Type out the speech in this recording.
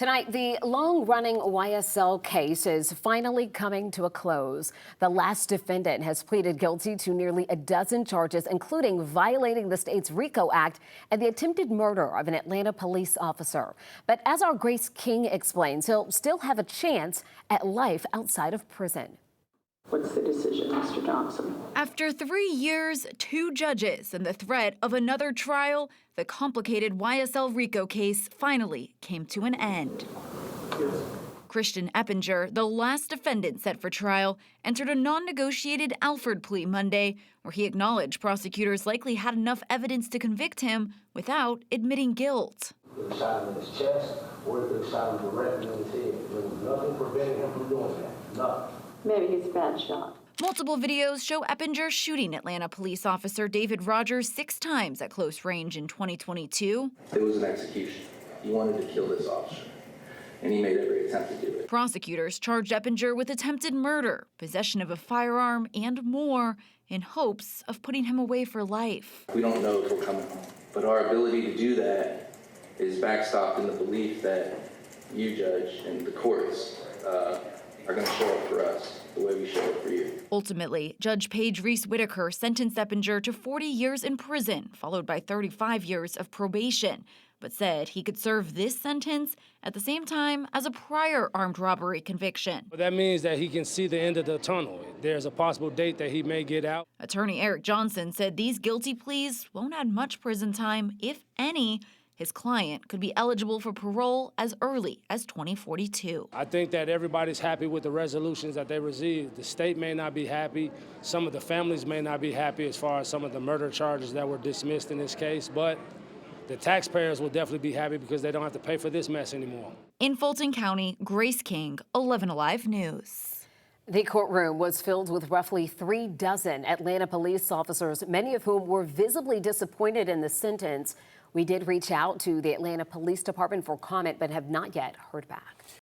Tonight, the long-running YSL case is finally coming to a close. The last defendant has pleaded guilty to nearly a dozen charges, including violating the state's RICO Act and the attempted murder of an Atlanta police officer. But as our Grace King explains, he'll still have a chance at life outside of prison. What's the decision, Mr. Johnson? After 3 years, 2 judges, and the threat of another trial, the complicated YSL RICO case finally came to an end. Yes. Christian Eppinger, the last defendant set for trial, entered a non-negotiated Alford plea Monday, where he acknowledged prosecutors likely had enough evidence to convict him without admitting guilt. They shot him in his chest, or they shot him directly in his head. There was nothing preventing him from doing that. Nothing. Maybe he's a bad shot. Multiple videos show Eppinger shooting Atlanta police officer David Rogers 6 times at close range in 2022. It was an execution. He wanted to kill this officer, and he made every attempt to do it. Prosecutors charged Eppinger with attempted murder, possession of a firearm, and more, in hopes of putting him away for life. We don't know if he'll come home, but our ability to do that is backstopped in the belief that you, Judge, and the courts are going to show up for us the way we show up for you. Ultimately, Judge Paige Reese Whitaker sentenced Eppinger to 40 years in prison, followed by 35 years of probation, but said he could serve this sentence at the same time as a prior armed robbery conviction. That means that he can see the end of the tunnel. There's a possible date that he may get out. Attorney Eric Johnson said these guilty pleas won't add much prison time, if any. His client could be eligible for parole as early as 2042. I think that everybody's happy with the resolutions that they received. The state may not be happy. Some of the families may not be happy as far as some of the murder charges that were dismissed in this case, but the taxpayers will definitely be happy because they don't have to pay for this mess anymore. In Fulton County, Grace King, 11 Alive News. The courtroom was filled with roughly 3 dozen Atlanta police officers, many of whom were visibly disappointed in the sentence. We did reach out to the Atlanta Police Department for comment, but have not yet heard back.